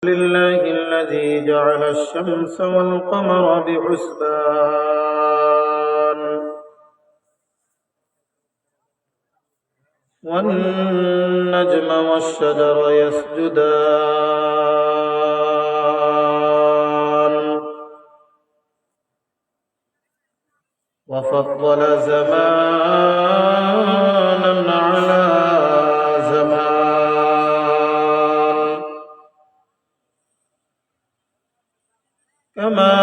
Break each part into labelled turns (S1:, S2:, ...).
S1: لله الذي جعل الشمس والقمر بحسبان والنجم والشجر يسجدان وفضل زمانا على زمان كما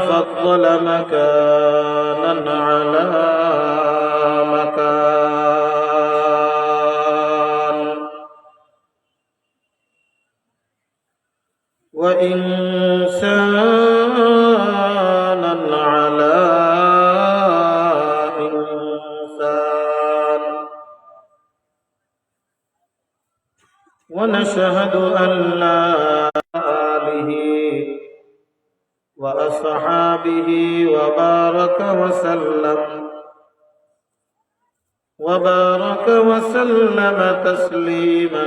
S1: فضل مكانا على مكان وإنسانا على إنسان ونشهد أن لا آله وأصحابه وبارك وسلم تسليما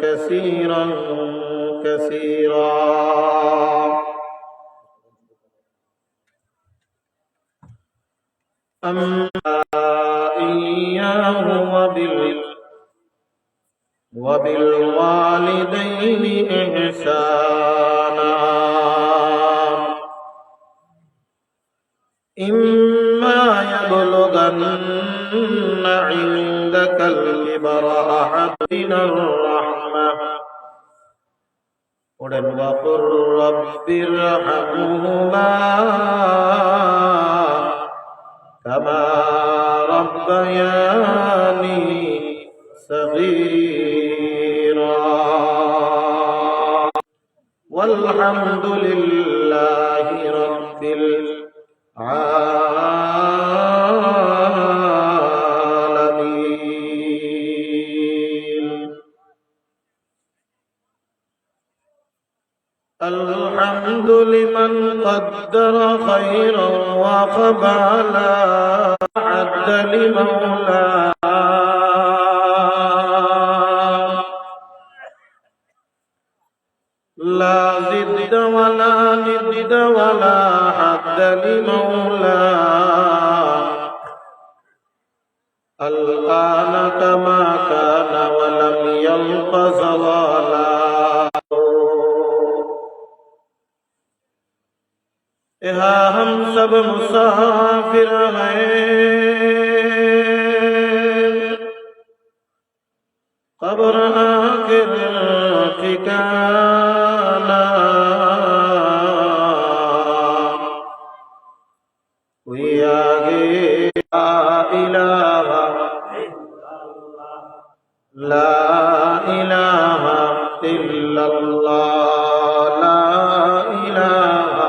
S1: كثيرا أما إياه وبالوالدين إحسانا إما يبلغن عندك الكبر أحدهما الرحمة وقل رب ارحمهما كما ربياني صغيرا والحمد لله رب العالمين. الحمد لمن قدر خيرا وقبلا عد لمولاه لا ضد ولا ند ولا حد لمولاه الآن كما كان ولم يلق زوالا. यहाँ हम सब मुसाफिर हैं, कब्र आखिर ठिकाना, कोई आगे ला इलाहा इल्लल्लाह ला इलाहा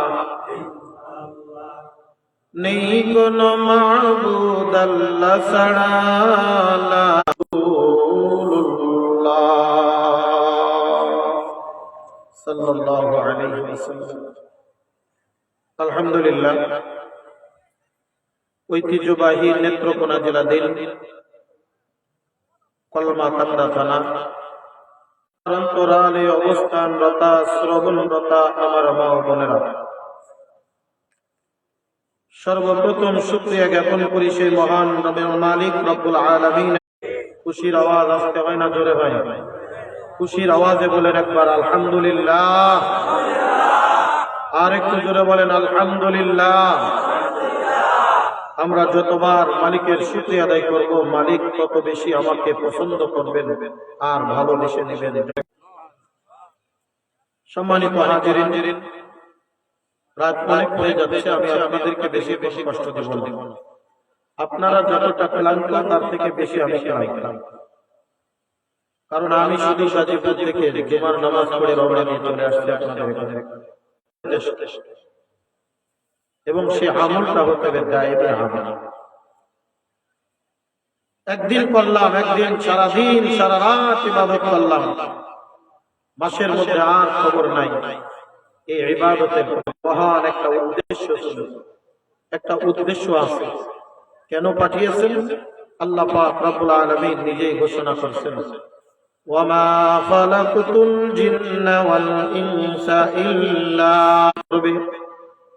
S1: नहीं कोनो माबूद अल्लाह सड़ा ला सल्लल्लाहु अलैहि वसल्लम। अल्हम्दुलिल्लाह ঐতিহ্যবাহী নেত্রকোনা জেলাধীন কলমাকান্দা থানা অন্তরালে অবস্থানরতা শ্রবণরতা আমার মা ও বোনেরা, সর্বপ্রথম শুকরিয়া জ্ঞাপন করি সেই মহান রবের মালিক রব্বুল আলামিন। খুশির আওয়াজ আসতে হয় না, জোরে হয়? খুশির আওয়াজে বলেন একবার আলহামদুলিল্লাহ। আর একটু জোরে বলেন আলহামদুলিল্লাহ। আমরা যতবার মালিকের শুকরিয়া আদায় করব, মালিক তত বেশি আমাকে পছন্দ করবেন আর ভালোবেসে নেবেন। সম্মানিত হাজিরিন, রাত অনেক হয়ে যাচ্ছে, আমি আপনাদেরকে বেশি বেশি কষ্ট দেব না। আপনারা যতটা ক্লান্ত তার থেকে বেশি আমি ক্লান্ত, কারণ আমি শুধু গাজীপুর থেকে জুমার নামাজ পড়ে রওনা দিয়ে চলে আসছি আপনাদের এখানে, এবং সে আমলটা হতে হবে গায়েবী আমল। একদিন করলাম, একদিন সারাদিন সারা রাত ইবাদত করলাম, মাসের মধ্যে আর খবর নাই। এই ইবাদতের মহান একটা উদ্দেশ্য ছিল, একটা উদ্দেশ্য আছে। কেন পাঠিয়েছেন? আল্লাহ পাক রব্বুল আলামিন নিজেই ঘোষণা করেছেন, ওয়ামা খালাকতুল জিন্না ওয়াল ইনসা ইল্লা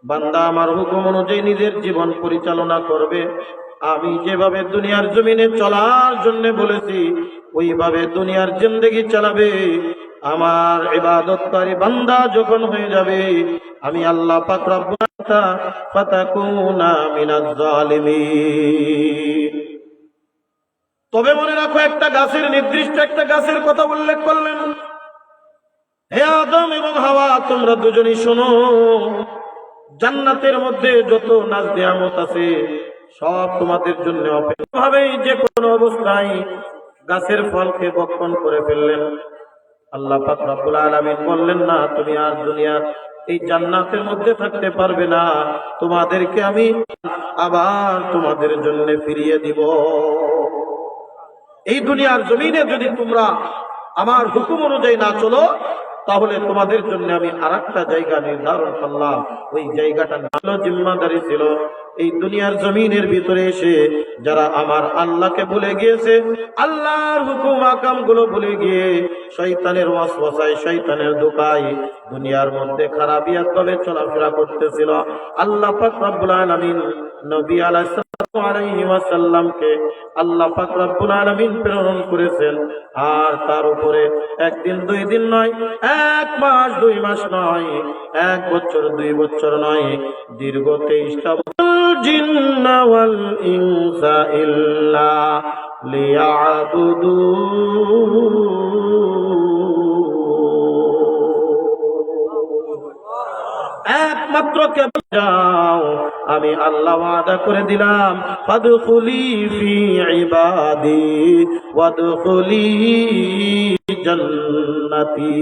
S1: বান্দা আমার হুকুম অনুযায়ী নিজের জীবন পরিচালনা করবে। আমি যেভাবে দুনিয়ার জমিনে চলার জন্য বলেছি ওইভাবে দুনিয়ার জিন্দেগি চালাবে। আমার ইবাদতকারী বান্দা যখন হয়ে যাবে, আমি আল্লাহ পাক রব্বুল আলামিন ফাতাকুনা মিনাজ জালিমিন। তবে মনে রাখো, একটা গাছের নির্দিষ্ট একটা গাছের কথা উল্লেখ করলেন, হে আদম এবং হাওয়া, তোমরা দুজনই শোনো, জান্নাতের মধ্যে যত নাজ নিয়ামত আছে সব তোমাদের জন্য অপেক্ষা। ভাবেই যে কোনো অবস্থায় গাছের ফলকে ভক্ষণ করে ফেললেন। আল্লাহ পাক রব্বুল আলামিন বললেন, না, তুমি আর দুনিয়ার এই জান্নাতের মধ্যে থাকতে পারবে না, তোমাদেরকে আমি আবার তোমাদের জন্য ফিরিয়ে দিব। এই দুনিয়ার জমিনে যদি তোমরা আমার হুকুম অনুযায়ী না চলো, তাহলে তোমাদের জন্য আমি আরেকটা জায়গা নির্ধারণ করলাম। ওই জায়গাটা নাম জিম্মাদারি ছিল। এই দুনিয়ার জমিনের ভিতরে এসে যারা আমার আল্লাহকে ভুলে গিয়েছে, আল্লাহর হুকুম আকাম গুলো ভুলে গিয়ে শয়তানের ওয়াসওয়াসায়, শয়তানের ধোঁকায় দুনিয়ার মধ্যে খারাপিয়াত ভাবে চলাফেরা করতেছিল, আল্লাহ পাক রব্বুল আলামিন নবী আলাইহিস সালামকে আল্লাহ পাক রব্বুল আলামিন প্রেরণ করেছেন। আর তার উপরে একদিন 2 দিন নয়, 1 মাস 2 মাস নয়, 1 বছর 2 বছর নয়, দীর্ঘ 23টা জিন্না ওয়াল ইনসা ইল্লা একমাত্র কেবল যাও, আমি আল্লাহ ওয়াদা করে দিলাম, ফাদখুলি ফি ইবাদি ওয়াদখুলি জান্নাতি।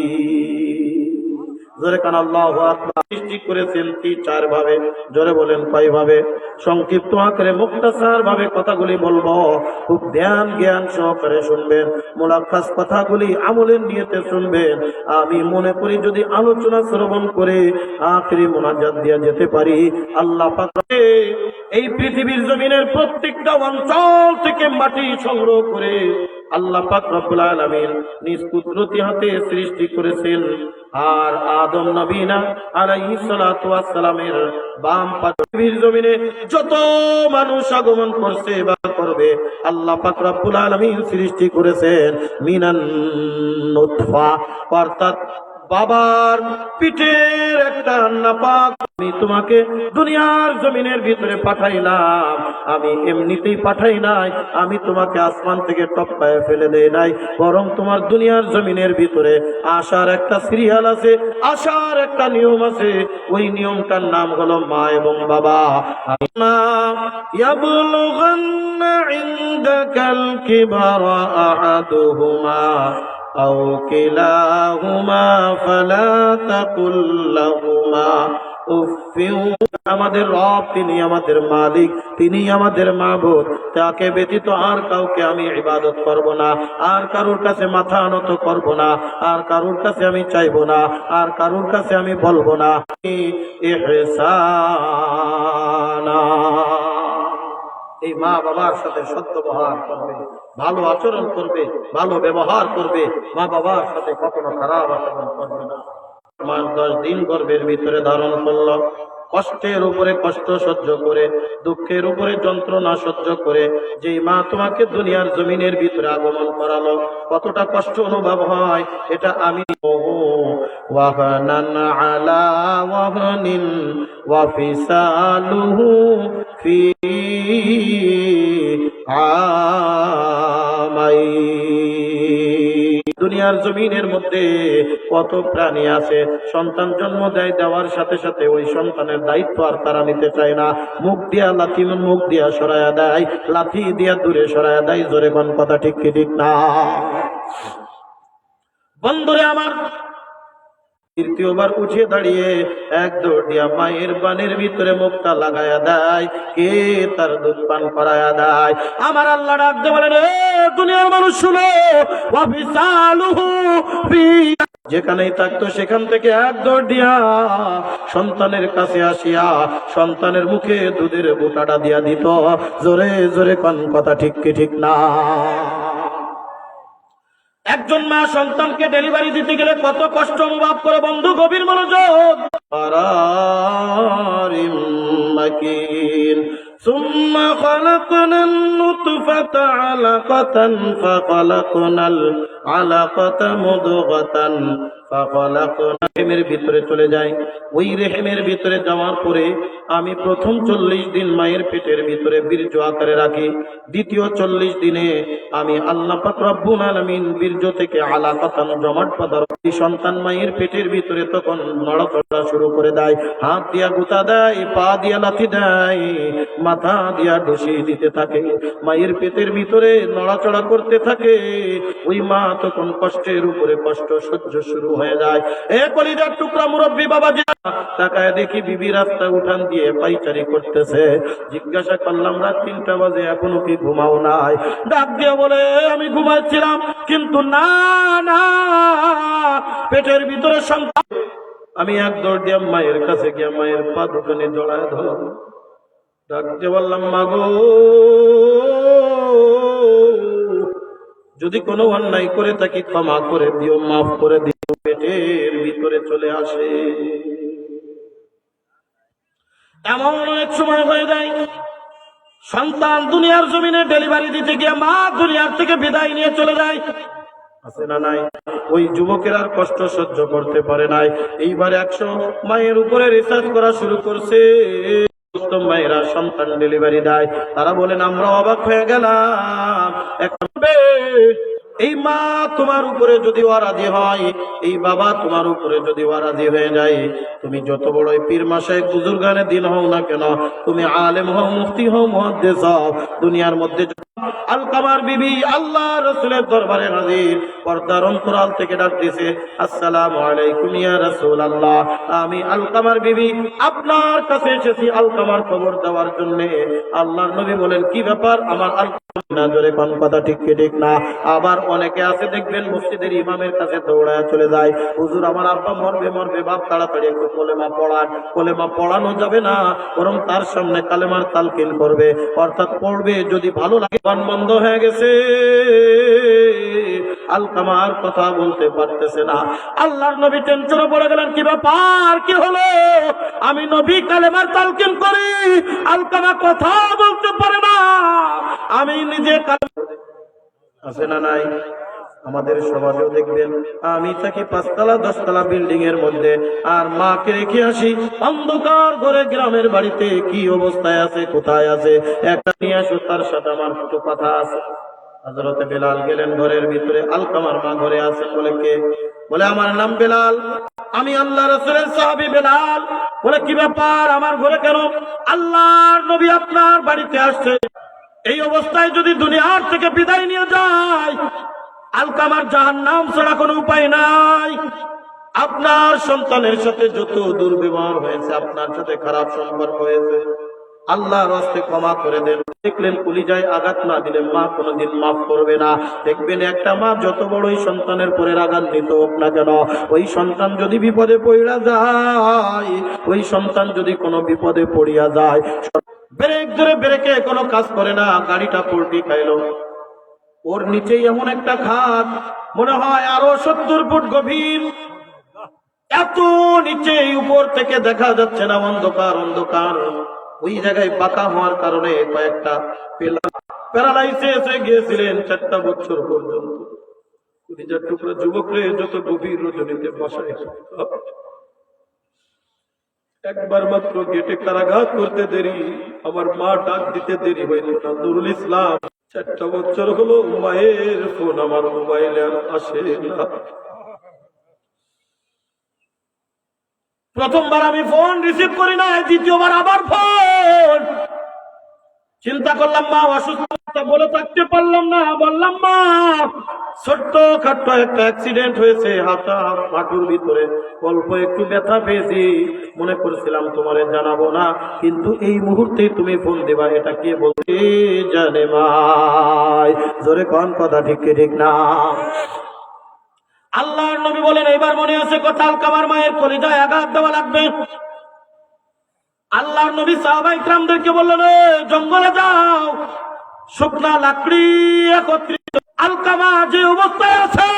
S1: জোরে কান আল্লাহু আকবার। সৃষ্টি করেছেন 4 ভাবে, জোরে বলেন কয় ভাবে? সংক্ষিপ্ত আকারে মুখতাসার ভাবে কথাগুলি বলবো, খুব ধ্যান জ্ঞান সহকারে শুনবেন, মুলাক্কাস কথাগুলি আমলের নিয়তে শুনবেন। আমি মনে করি যদি আলোচনা শ্রবণ করে আখিরি মুনাজাত দিয়া যেতে পারি, আল্লাহ পাক এই পৃথিবীর জমিনের প্রত্যেকটা অঞ্চল থেকে মাটি সংগ্রহ করে আল্লাহ পাক রব্বুল আলামিন নিজ কুদরতি হাতে সৃষ্টি করেছেন। আর আদম নবীনা আলাইহিস সালাতু ওয়াস সালামের বাম পাশে পৃথিবীর জমিনে যত মানুষ আগমন করছে বা করবে, আল্লাহ পাক রব্বুল আলামিন সৃষ্টি করেছেন মিনান নুতফা, অর্থাৎ বাবার পিঠের একটা নাপাক। আমি তোমাকে দুনিয়ার জমিনের ভিতরে পাঠাইলাম, আমি এমনিতেই পাঠাই নাই, আমি তোমাকে আসমান থেকে টপকায় ফেলে দেই নাই, বরং তোমার দুনিয়ার জমিনের ভিতরে আসার একটা সিরিয়াল আছে, আসার একটা নিয়ম আছে। ওই নিয়মটার নাম হলো মা এবং বাবা। ইয়াবলুগান্না ইনদাকাল কিবারা আহাদুহুমা আও কিলাহুমা ফালা তাকুল লাহুমা উফিউ। আমাদের রব, তিনি আমাদের মালিক, তিনি আমাদের মাবুদ, তাকে ব্যতীত আর কাউকে আমি ইবাদত করব না, আর কারোর কাছে মাথা নত করব না, আর কারোর কাছে আমি চাইব না, আর কারোর কাছে আমি বলবো না ইহসানা। এই মা বাবার সাথে সদ্ব্যবহার করবে, ভালো আচরণ করবে, ভালো ব্যবহার করবে, মা বাবার সাথে কখনো খারাপ আচরণ করবে না। 10 দিন গর্ভের ভিতরে ধারণ করলো, কষ্টের উপরে কষ্ট সহ্য করে, দুঃখের উপরে যন্ত্রণা সহ্য করে যেই মা তোমাকে দুনিয়ার জমিনের ভিতরে আগমন করালো, কতটা কষ্ট অনুভব হয় এটা আমি ওয়াহানান আলা ওয়াহনিন ওয়া ফিসালুহু ফি আমাই। দুনিয়ার জমিনের মধ্যে কত প্রাণী আছে, সন্তান জন্ম দেয়, দেওয়ার সাথে সাথে ওই সন্তানের দায়িত্ব আর তারা নিতে চায় না, মুখ দিয়া লাথি, মুখ দিয়া সরায়া দেয়, লাথি দিয়া দূরে সরায়া দেয়। জোরে কোন কথা ঠিক কি ঠিক না? বন্ধুরে আমার, তৃতীয়বার উঠে দাঁড়িয়ে 1 দৌড় দিয়া মায়ের বানের ভিতরে মুখটা লাগায়া দেয়, কে তার দুধ পান করায়া দেয়। আমার আল্লাহ ডাক দিয়ে বলেন, এ দুনিয়ার মানুষ শুনো, ওয়াফিসালুহু ফি, যেখানেই থাকতো সেখান থেকে 1 দৌড় দিয়া সন্তানের কাছে আসিয়া সন্তানের মুখে দুধের বোটাটা দিয়া দিত। জোরে জোরে কোন কথা ঠিক কি ঠিক না? একজন মা সন্তানকে ডেলিভারি দিতে গেলে কত কষ্ট অনুভব করে বন্ধু, গভীর মনোযোগ। ثم خلقنا النطفة علقة فخلقنا العلقة مضغة রেহেমের ভিতরে চলে যায়। ওই রেহেমের ভিতরে যাওয়ার পরে আমি প্রথম 40 দিন মায়ের পেটের ভিতরে বীর্য আকারে রাখি। দ্বিতীয় 40 দিনে আমি আল্লাহ পাক রব্বুল আলামিন বীর্য থেকে আলাকাতান জমাট পদার্থ সন্তান মায়ের পেটের ভিতরে তখন নড়াচড়া শুরু করে দেয়। হাত দিয়া গুতা দেয়, পা দিয়া লাথি দেয়, মাথা দিয়া ডুসি দিতে থাকে, মায়ের পেটের ভিতরে নড়াচড়া করতে থাকে। ওই মা তখন কষ্টের উপরে কষ্ট সহ্য শুরু হয়ে যায়। এ কলিজার টুকরা মুরব্বী বাবাজি, তাকায় দেখি বিবি রাস্তা উঠান দিয়ে পাইচারি করতেছে। জিজ্ঞাসা করলাম, রাত 3টা বাজে, এখনো কি ঘুমাও নাই? ডাক দিয়ে বলে, আমি ঘুমাচ্ছিলাম, কিন্তু না না, পেটের ভিতরে সন্তান। আমি এক দৌড় দিয়ে মায়ের কাছে গিয়ে মায়ের পা দুখানে জড়ায় ধরলাম। ডাক দিয়ে বললাম, মাগো, যদি কোনো অন্যায় করে থাকি ক্ষমা করে দিও, মাফ করে দিও। পেটের ভিতরে চলে আসে। এমন অনেক সময় হয়ে যায় সন্তান দুনিয়ার জমিনে ডেলিভারি দিতে গিয়ে মা দুনিয়ার থেকে বিদায় নিয়ে চলে যায়, আছে না নাই? ওই যুবকের আর কষ্ট সহ্য করতে পারে নাই। এইবার 100 মায়ের উপরে রিসার্চ করা শুরু করছে। মায়েরা সন্তান ডেলিভারি দেয়, তারা বলেন আমরা অবাক হয়ে গেলাম। এই মা তোমার উপরে যদি ওয়ারাজি হয়, এই বাবা তোমার উপরে যদি ওয়ারাজি হয়ে যায়, তুমি যত বড়ই পীর মাশায়েখ বুজুর্গানে দিন হও না কেন, তুমি আলেম হও, মুফতি হও, মুহাদ্দিস হও, দুনিয়ার মধ্যে আলকামার বিবি আল্লাহ রাসূলের দরবারে হাজির, পর্দার অন্তরাল থেকে ডাক দিয়েছে, আসসালামু আলাইকুম ইয়া রাসূলুল্লাহ, আমি আলকামার বিবি আপনার কাছে এসেছি আলকামার খবর দেওয়ার জন্য। আল্লাহর নবী বলেন, কি ব্যাপার? আমার না জোরে কোন কথা ঠিক কি ঠিক না? আবার অনেকে আছে দেখবেন মসজিদের ইমামের কাছে দৌড়ায় চলে যায়, হুজুর আমার আব্বা মরবে মরবে, বাপ তাড়াতাড়ি একটু কলেমা পড়ান। কলেমা পড়ানো যাবে না, বরং তার সামনে কালেমার তালকিন করবে, অর্থাৎ পড়বে। যদি ভালো লাগে, বান বন্ধ হয়ে গেছে, আলকামার কথা বলতে পারতেছে না। আল্লাহর নবী টেনশনে পড়ে গেলেন, কি ব্যাপার, কি হলো? আমি নবী কালেমার তালকিন করি, আলকামা কথা বলতে পারে না, আমি নিজে আছে না নাই? আমাদের সমাজেও দেখবেন, আমি থাকি 5 তলা 10 তলা বিল্ডিং এর মধ্যে, আর মাকে রেখে আসি অন্ধকার ঘরে গ্রামের বাড়িতে। কি অবস্থায় আছে, কোথায় আছে, একটা নিয়ে আসো, তার সাথে আমার একটু কথা আছে। হযরতে বেলাল গেলেন ঘরের ভিতরে, আলকামার মা ঘরে আছে। বলে কে? বলে আমার নাম বেলাল, আমি আল্লাহ রাসূলের সাহাবী বেলাল। বলে কি ব্যাপার, আমার ঘরে কেন? আল্লাহর নবী আপনার বাড়িতে আসছে, এই অবস্থায় যদি দুনিয়ার থেকে বিদায় নিয়ে যায়, আলকামার জাহান্নাম ছাড়া কোনো উপায় নাই। আপনার সন্তানের সাথে যত দুর্ব্যবহার হয়েছে, আপনার সাথে খারাপ সম্পর্ক হয়েছে, আল্লাহর রাস্তে ক্ষমা করে দেন। দেখলেন কলিজায় আঘাত না দিলে মা কোনোদিন মাফ করবে না। দেখবেন একটা মা যত বড়ই সন্তানের পরে আঘাত দিত হোক না কেন, ওই সন্তান যদি বিপদে পড়িয়া যায়, ওই সন্তান যদি কোনো বিপদে পড়িয়া যায়, ব্রেক ধরে ব্রেকে কোনো কাজ করে না, গাড়িটা পল্টি খাইলো, ওর নিচেই এমন একটা খাদ, মনে হয় আরো 70 ফুট গভীর, এত নিচে, উপর থেকে দেখা যাচ্ছে না, অন্ধকার অন্ধকার। ওই জায়গায় বাঁকা হওয়ার কারণে কয়েকটা প্যারালাইসিস হয়ে গিয়েছিলেন 4টা বছর পর্যন্ত। কলিজার টুকরা যুবকরে যত গভীর রজনীতে বসায়, একবার মাত্র গেটে কারাঘাত করতে দেরি, আমার মা ডাক দিতে দেরি হইল না। নুরুল ইসলাম, 4টা বছর হলো মায়ের ফোন আমার মোবাইলে আর আসে না। প্রথমবার আমি ফোন রিসিভ করি না, দ্বিতীয়বার আবার ফোন। চিন্তা করলাম মা অসুস্থ, বলে থাকতে পারলাম না। বললাম মা, ছোট্ট খাট্ট একটা অ্যাক্সিডেন্ট হয়েছে, হাঁটুর ভিতরে অল্প একটু ব্যথা পেয়েছি, মনে করছিলাম তোমারে জানাবো না, কিন্তু এই মুহূর্তে তুমি ফোন দেবা, এটা কে বলতে জানে ভাই? জোরে কোন কথা ঠিক কি ঠিক না? আল্লাহর নবী বলেন, এবার মনে আছে কথা, আলকামার মায়ের কলিজায় আঘাত দেওয়া লাগবে। আল্লাহর নবী সাহাবায়ে কিরামদেরকে বললেন, জঙ্গলে যাও, শুকনা লাকড়ি একত্রিত, আলকামা যে অবস্থায় আছে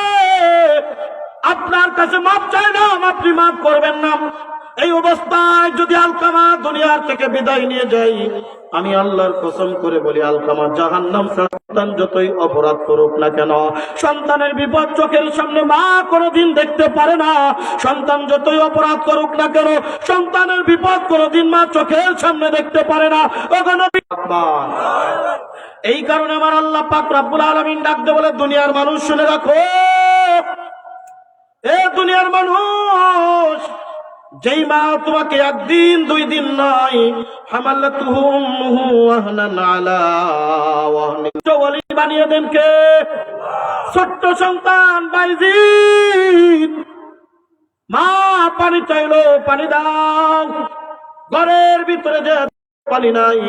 S1: আপনার কাছে মাপ চাইলাম, আপনি মাপ করবেন না। এই অবস্থায় যদি আলকামা দুনিয়ার থেকে বিদায় নিয়ে যাই, আমি আল্লাহর কসম করে বলি আলকামা জাহান্নাম। সন্তান যতই অপরাধ করুক না কেন, সন্তানের বিপদ চোখের সামনে মা কোনোদিন দেখতে পারে না। সন্তান যতই অপরাধ করুক না কেন, সন্তানের বিপদ কোনোদিন মা চোখের সামনে দেখতে পারে না। এই কারণে আমার আল্লাহ পাক রব্বুল আলামিন ডাকতে বলে, দুনিয়ার মানুষ শুনে রাখো, এ দুনিয়ার মানুষ, যেই মা তোমাকে একদিন দুই দিন নয় হামালাতুহু উম্মুহু ওয়াহনান আলা ওয়াহনিন বানিয়ে দেন কে? ছোট্ট সন্তান বাইজিদ, মা পানি চাইলো, পানি দাও। ঘরের ভিতরে যে পানি নাই,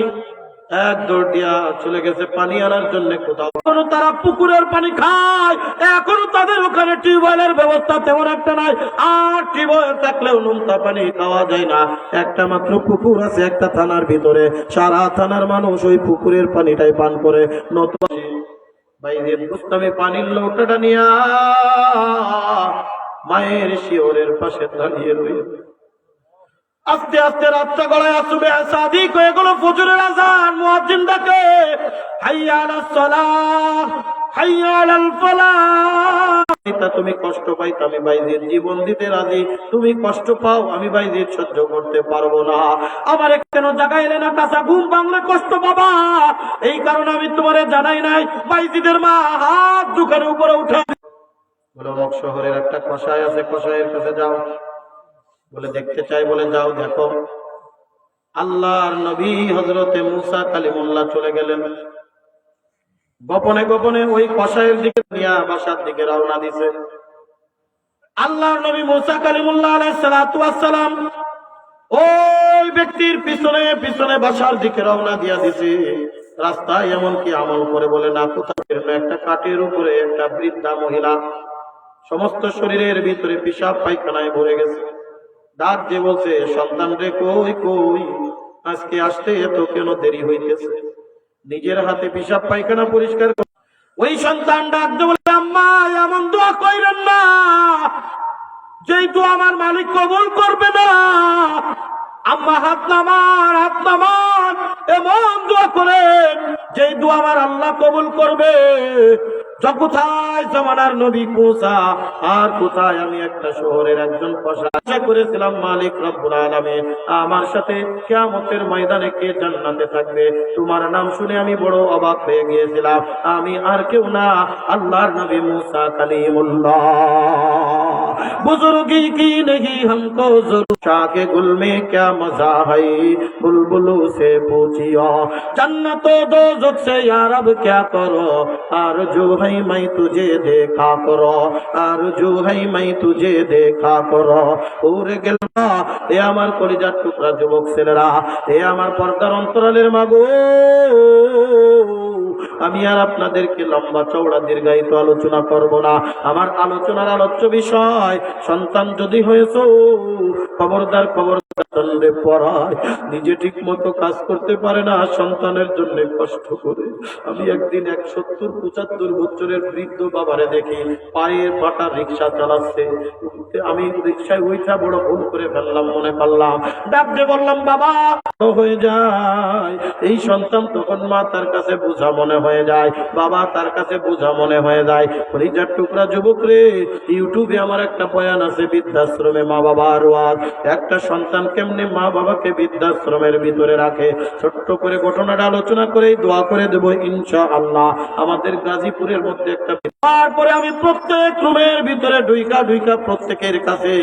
S1: এক দৌড় দিয়া চলে গেছে পানি আনার জন্য কোথাও। এখনো তারা পুকুরের পানি খায়, এখনো তাদের ওখানে টিউবওয়েলের ব্যবস্থা তেমন একটা নাই। আর টিউবওয়েল থাকলেও নোনতা পানি খাওয়া যায় না। একটা মাত্র পুকুর আছে একটা থানার ভিতরে, সারা থানার মানুষ ওই পুকুরের পানিটাই পান করে। নতুন বাইরের বুঝতামে পানির লোটাটা নিয়া মায়ের শিওরের পাশে দাঁড়িয়ে রয়েছে। আস্তে আস্তে রাতটা গড়ায় আসবে, সাদিক হয়ে গেল ফজরের আযান। মুয়াজ্জিন ডাকে, হাইয়া আলাস সালাহ, হাইয়া আলাল ফালাহ। তুমি কষ্ট পাইতে আমি বাইজির জীবন দিতে রাজি, তুমি কষ্ট পাও আমি বাইজির সহ্য করতে পারবো না। আমার কেন জাগাইলে না? কাঁচা ঘুম ভাঙলে কষ্ট পাবা, এই কারণে আমি তোমারে জানাই নাই। বাইজিদের মা হাত দুখানে উপরে উঠে বলে, অমুক শহরের একটা কসাই আছে, কসাইয়ের কাছে যাও। বলে দেখতে চাই, বলে যাও দেখো। আল্লাহর নবী হযরতে মুসা কালিমুল্লাহ চলে গেলেন। গোপনে গোপনে ওই কসাইয়ের দিকে নিয়া বাসার দিকে রওনা দিছে। আল্লাহর নবী মুসা কালিমুল্লাহ আলাইহিস সালাতু ওয়াস সালাম ওই ব্যক্তির পিছনে পিছনে বাসার দিকে রওনা দিয়া দিছে। রাস্তায় এমন কি আমল করে বলে না, কোথাও একটা কাঠের উপরে একটা বৃদ্ধা মহিলা সমস্ত শরীরের ভিতরে পিশাব পায়খানায় ভরে গেছে। ডাক যে বলছে, সন্তান রে কই কই, আজকে আসতে এত কেন দেরি হইতেছে? নিজের হাতে পিশাব পায়খানা পরিষ্কার। ওই সন্তান ডাক দিয়ে বলে, আম্মা এমন দোয়া কইরেন না, যেই দোয়া আমার মালিক কবুল করবে না। আম্মা হাত নামান, হাত নামান, এমন দোয়া করেন যেই দোয়া আমার আল্লাহ কবুল করবে। কোথায় জামানার নবী মুসা, আর কোথায় আমি একটা শহরের একজন কসাই করেছিলাম মালিক রব্বুল আলামিন আমার সাথে কিয়ামতের ময়দানে কে জান্নাতে থাকবে। তোমার নাম শুনে আমি বড় অবাক হয়ে গিয়েছিলাম। আমি আর কেউ না, আল্লাহর নবী মুসা কালিমুল্লাহ। बुजुर्गी की नहीं हमको जरूर, शाके गुल में क्या मजा है, बुलबुलों से पूछियो, जन्नतो दोज़ख से या रब क्या करो, आरज़ू है मैं तुझे देखा करो, आरज़ू है मैं तुझे देखा करो। ওরে গেল এ আমার কলিজার টুকরা যুবক ছেলেরা, এ আমার পর্দার অন্তরালের মাগো, আমি আর আপনাদেরকে লম্বা চওড়া দীর্ঘায়িত আলোচনা করব না। আমার আলোচনার আলোচ্য বিষয়, সন্তান যদি হয়েছে খবরদার খবরদার পড়ায়, নিজে ঠিক মতো কাজ করতে পারে না, সন্তানের জন্য কষ্ট করে। আমি একদিন 170-75 বছরের বৃদ্ধ বাবারে দেখি পায়ের পাটা রিক্সা চালাচ্ছে। আমি রিক্সায় উঠা বড় ভুল করে ফেললাম, মনে করলাম, ডাক দিয়ে বললাম, বাবা হয়ে যায়। এই সন্তান তখন মা তার কাছে বোঝা মনে হয়ে যায়, বাবা তার কাছে বোঝা মনে হয়ে যায়। কলিজার টুকরা যুবক রে, ইউটিউবে আমার একটা বয়ান আছে, বৃদ্ধাশ্রমে মা বাবার ওয়াজ। একটা সন্তান কেমনে মা বাবাকে বৃদ্ধাশ্রমের ভিতরে রাখে, ছোট্ট করে ঘটনাটা আলোচনা করে দোয়া করে দেব ইনশাআল্লাহ। আমাদের গাজীপুরের মধ্যে একটা, তারপরে আমি প্রত্যেক রুমের ভিতরে ঢুইকা ঢুইকা প্রত্যেকের কাছে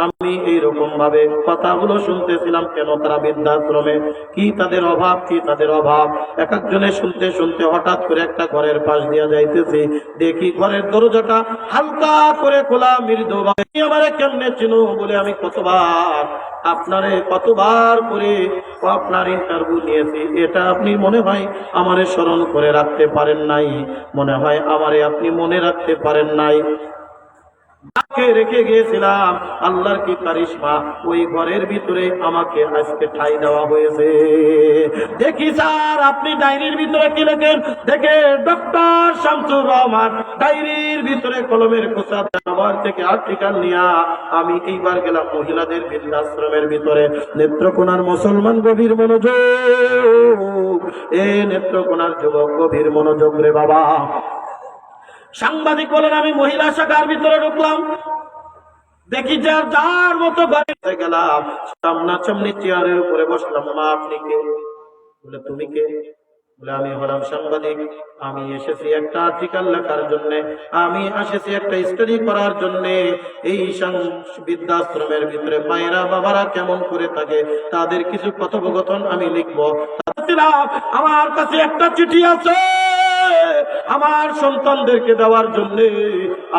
S1: আমি এইরকম ভাবে কথাগুলো শুনতেছিলাম, কেন তারা বৃদ্ধাশ্রমে, কি তাদের অভাব, কি তাদের অভাব। এক একজনে শুনতে শুনতে হঠাৎ করে একটা ঘরের পাশ দিয়া যাইতেছি, দেখি ঘরের দরজাটা হালকা করে খোলা, মৃদুভাবে। আমারে কেমনে চিনো বলে আমি কতবার করে আপনার ইন্টারভিউ নিয়েছি, এটা আপনি মনে হয় আমারে স্মরণ করে রাখতে পারেন নাই, মনে হয় আমারে আপনি মনে রাখতে পারেন নাই। রেখে গিয়েছিলাম, আল্লাহর কি কারিশমা, ওই ঘরের ভিতরে আমাকে আজকে ঠাই দেওয়া হয়েছে। দেখি স্যার আপনি ডায়েরির ভিতরে কি লেখেন, দেখে ডক্টর শামসুর রহমান ডায়েরির ভিতরে কলমের খোঁচা আমার থেকে আর্টিকেল নিয়া আমি এইবার গেলাম মহিলাদের বৃদ্ধাশ্রমের ভিতরে। নেত্রকোনার মুসলমান গভীর মনোযোগ, এ নেত্রকোনার যুবক গভীর মনোযোগ রে বাবা। সাংবাদিক বলেন আমি মহিলা শাখার ভিতরে ঢুকলাম, দেখি যার যার মতো ঘরে গেলাম, সামনাসামনি চেয়ারের উপরে বসলাম। মা আপনি কে? বলে তুমি কে? বলে আমি হলাম সাংবাদিক, আমি এসেছি একটা আর্টিকেল লেখার জন্য, আমি এসেছি একটা স্টাডি করার জন্য। এই বৃদ্ধাশ্রমের ভিতরে মায়েরা বাবারা কেমন করে থাকে তাদের কিছু কথোপকথন আমি লিখবো। আমার কাছে একটা চিঠি আছে আমার সন্তানদেরকে দেওয়ার জন্য,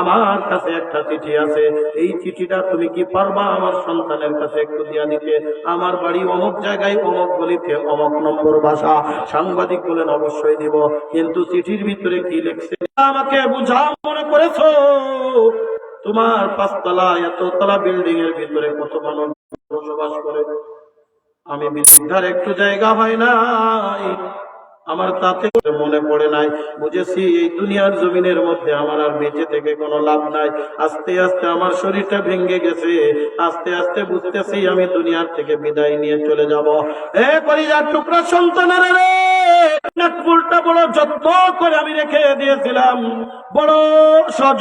S1: আমার কাছে একটা চিঠি আছে, এই চিঠিটা তুমি কি পারবা আমার সন্তানের কাছে একটু দিয়া দিতে? আমার বাড়ি অমুক জায়গায়, অমুক গলিতে, অমুক নম্বর বাসা। সাংবাদিক বলেন অবশ্যই দিব, কিন্তু চিঠির ভিতরে কি লিখছে আমাকে বুঝা মনে করেছো? তোমার 5 তলা এততলা বিল্ডিং এর ভিতরে কত মানুষ বসবাস করে, আমি বৃদ্ধার একটু জায়গা হয় নাই, আমার তাতে মনে পড়ে নাই। বুঝেছি এই দুনিয়ার জমিনের মধ্যে আমার আর বেঁচে থেকে কোনো লাভ নাই। আস্তে আস্তে আমার শরীরটা ভেঙে গেছে, আস্তে আস্তে বুঝতেছি আমি দুনিয়ার থেকে বিদায় নিয়ে চলে যাব। এ কলিজার টুকরা সন্তানেরা রে, নাকফুলটা বড় যত্ন করে আমি রেখে দিয়েছিলাম, বড় সজ